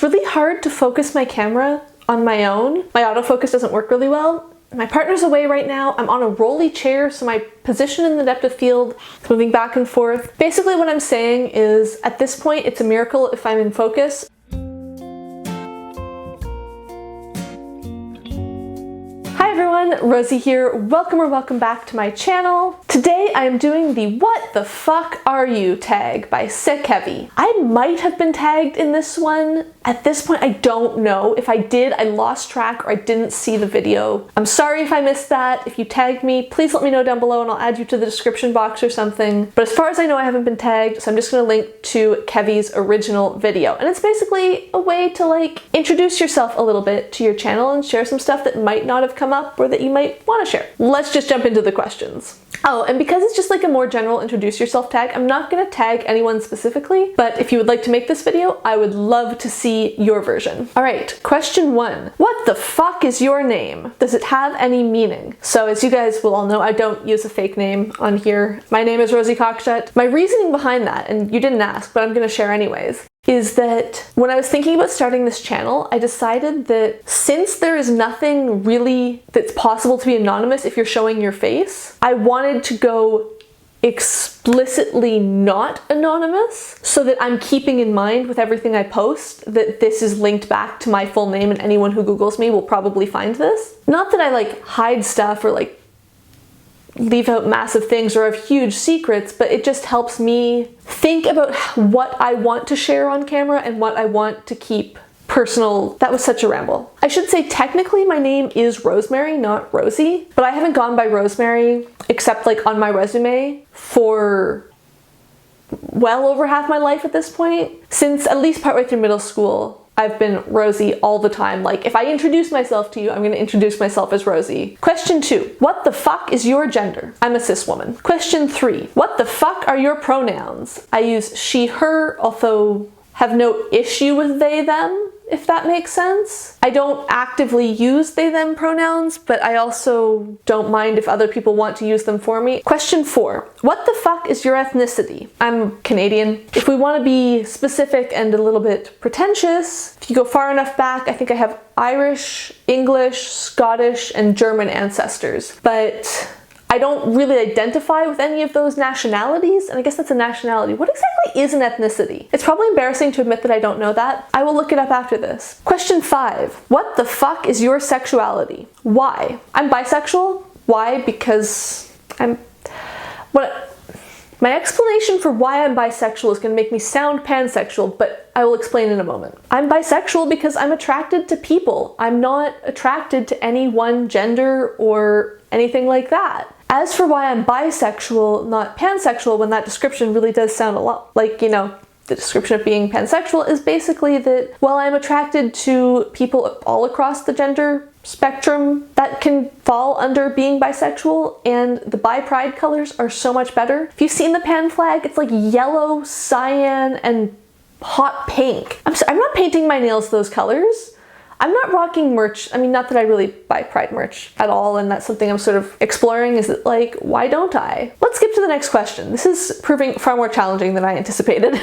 It's really hard to focus my camera on my own. My autofocus doesn't work really well. My partner's away right now. I'm on a rolly chair, so my position in the depth of field is moving back and forth. Basically what I'm saying is, at this point, it's a miracle if I'm in focus. Hi everyone, Rosie here. Welcome back to my channel. Today I am doing the "What the fuck are you" tag by Sick Heavy. I might have been tagged in this one. At this point, I don't know. If I did, I lost track or I didn't see the video. I'm sorry if I missed that. If you tagged me, please let me know down below and I'll add you to the description box or something. But as far as I know, I haven't been tagged, so I'm just gonna link to Kevy's original video. And it's basically a way to like introduce yourself a little bit to your channel and share some stuff that might not have come up or that you might want to share. Let's just jump into the questions. Oh, and because it's just like a more general introduce yourself tag, I'm not gonna tag anyone specifically, but if you would like to make this video, I would love to see your version. All right, question 1. What the fuck is your name? Does it have any meaning? So as you guys will all know, I don't use a fake name on here. My name is Rosie Cockshutt. My reasoning behind that, and you didn't ask, but I'm gonna share anyways, is that when I was thinking about starting this channel, I decided that since there is nothing really that's possible to be anonymous if you're showing your face, I wanted to go explicitly not anonymous so that I'm keeping in mind with everything I post that this is linked back to my full name and anyone who Googles me will probably find this. Not that I like hide stuff or like leave out massive things or have huge secrets, but it just helps me think about what I want to share on camera and what I want to keep personal. That was such a ramble. I should say technically my name is Rosemary, not Rosie, but I haven't gone by Rosemary except like on my resume for well over half my life at this point. Since at least partway through middle school, I've been Rosie all the time. Like, if I introduce myself to you, I'm gonna introduce myself as Rosie. Question 2. What the fuck is your gender? I'm a cis woman. Question 3. What the fuck are your pronouns? I use she, her, although have no issue with they, them, if that makes sense. I don't actively use they, them pronouns, but I also don't mind if other people want to use them for me. Question 4. What the fuck is your ethnicity? I'm Canadian. If we want to be specific and a little bit pretentious, if you go far enough back, I think I have Irish, English, Scottish, and German ancestors. But I don't really identify with any of those nationalities, and I guess that's a nationality. What exactly is an ethnicity? It's probably embarrassing to admit that I don't know that. I will look it up after this. Question 5. What the fuck is your sexuality? Why? I'm bisexual. Why? Because my explanation for why I'm bisexual is going to make me sound pansexual, but I will explain in a moment. I'm bisexual because I'm attracted to people. I'm not attracted to any one gender or anything like that. As for why I'm bisexual, not pansexual, when that description really does sound a lot like, you know, the description of being pansexual is basically that, well, I'm attracted to people all across the gender spectrum that can fall under being bisexual, and the bi pride colors are so much better. If you've seen the pan flag, it's like yellow, cyan, and hot pink. I'm not painting my nails those colors. I'm not rocking merch. I mean, not that I really buy pride merch at all, and that's something I'm sort of exploring, is that like, why don't I? Let's skip to the next question. This is proving far more challenging than I anticipated.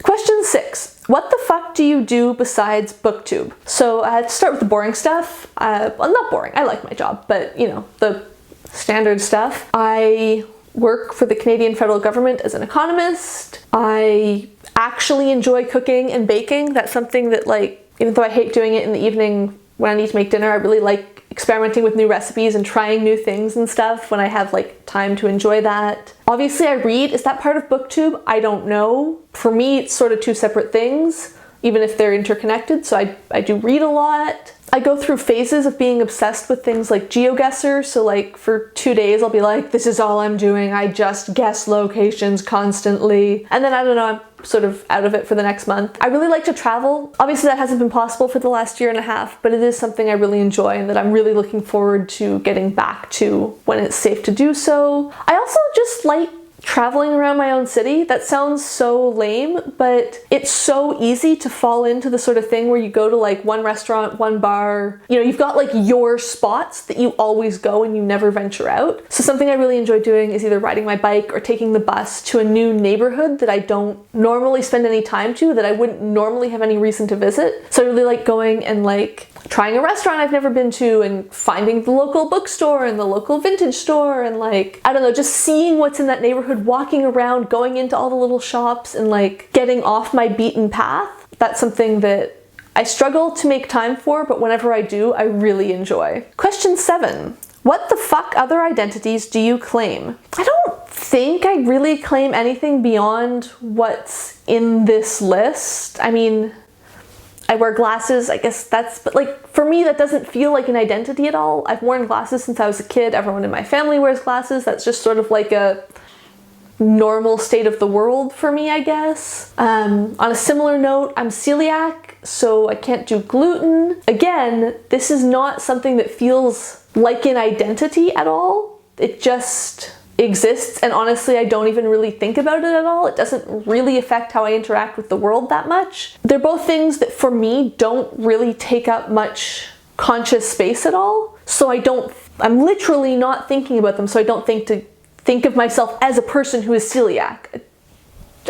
Question 6. What the fuck do you do besides Booktube? So to start with the boring stuff. Well, not boring, I like my job, but you know, the standard stuff. I work for the Canadian federal government as an economist. I actually enjoy cooking and baking. That's something that, like, even though I hate doing it in the evening when I need to make dinner, I really like experimenting with new recipes and trying new things and stuff when I have like time to enjoy that. Obviously I read. Is that part of Booktube? I don't know. For me, it's sort of two separate things, even if they're interconnected, so I do read a lot. I go through phases of being obsessed with things like GeoGuessr, so like for 2 days I'll be like, this is all I'm doing, I just guess locations constantly. And then I don't know, I'm sort of out of it for the next month. I really like to travel. Obviously that hasn't been possible for the last year and a half, but it is something I really enjoy and that I'm really looking forward to getting back to when it's safe to do so. I also just like traveling around my own city. That sounds so lame, but it's so easy to fall into the sort of thing where you go to like one restaurant, one bar, you know, you've got like your spots that you always go and you never venture out. So something I really enjoy doing is either riding my bike or taking the bus to a new neighborhood that I don't normally spend any time to, that I wouldn't normally have any reason to visit. So I really like going and like trying a restaurant I've never been to and finding the local bookstore and the local vintage store and like, I don't know, just seeing what's in that neighborhood, walking around, going into all the little shops and like getting off my beaten path. That's something that I struggle to make time for, but whenever I do, I really enjoy. Question 7. What the fuck other identities do you claim? I don't think I really claim anything beyond what's in this list. I mean, I wear glasses, I guess that's, but like for me that doesn't feel like an identity at all. I've worn glasses since I was a kid. Everyone in my family wears glasses. That's just sort of like a normal state of the world for me, I guess. On a similar note, I'm celiac, so I can't do gluten. Again, this is not something that feels like an identity at all. It just exists, and honestly I don't even really think about it at all. It doesn't really affect how I interact with the world that much. They're both things that for me don't really take up much conscious space at all, so I'm literally not thinking about them, so I don't think of myself as a person who is celiac.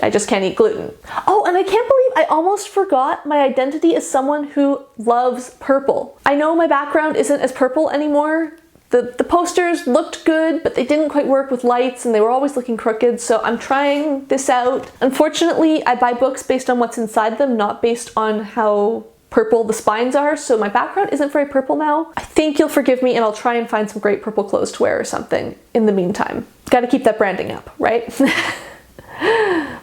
I just can't eat gluten. Oh, and I can't believe I almost forgot my identity as someone who loves purple. I know my background isn't as purple anymore. The posters looked good, but they didn't quite work with lights and they were always looking crooked, so I'm trying this out. Unfortunately, I buy books based on what's inside them, not based on how purple the spines are, so my background isn't very purple now. I think you'll forgive me and I'll try and find some great purple clothes to wear or something in the meantime. Gotta keep that branding up, right?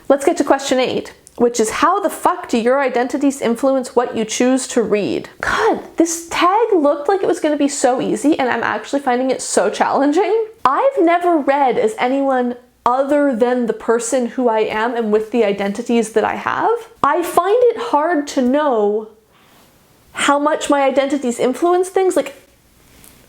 Let's get to question 8. Which is, how the fuck do your identities influence what you choose to read? God, this tag looked like it was going to be so easy and I'm actually finding it so challenging. I've never read as anyone other than the person who I am and with the identities that I have. I find it hard to know how much my identities influence things. Like,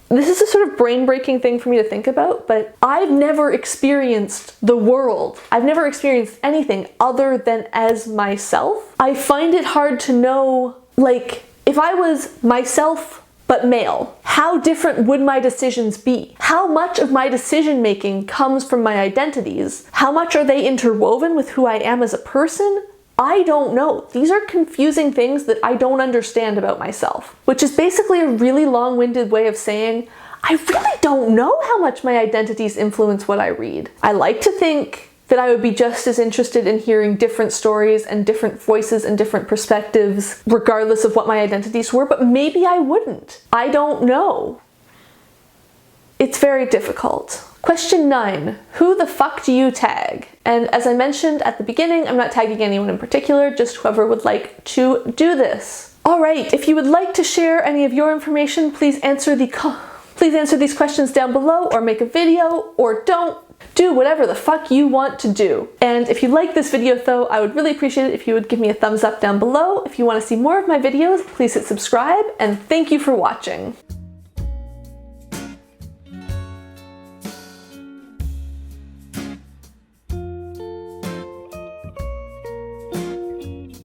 this is a sort of brain-breaking thing for me to think about, but I've never experienced the world. I've never experienced anything other than as myself. I find it hard to know, like, if I was myself but male, how different would my decisions be? How much of my decision-making comes from my identities? How much are they interwoven with who I am as a person? I don't know. These are confusing things that I don't understand about myself, which is basically a really long-winded way of saying I really don't know how much my identities influence what I read. I like to think that I would be just as interested in hearing different stories and different voices and different perspectives regardless of what my identities were, but maybe I wouldn't. I don't know. It's very difficult. Question 9, who the fuck do you tag? And as I mentioned at the beginning, I'm not tagging anyone in particular, just whoever would like to do this. All right, if you would like to share any of your information, please answer these questions down below, or make a video, or don't. Do whatever the fuck you want to do. And if you like this video though, I would really appreciate it if you would give me a thumbs up down below. If you want to see more of my videos, please hit subscribe, and thank you for watching.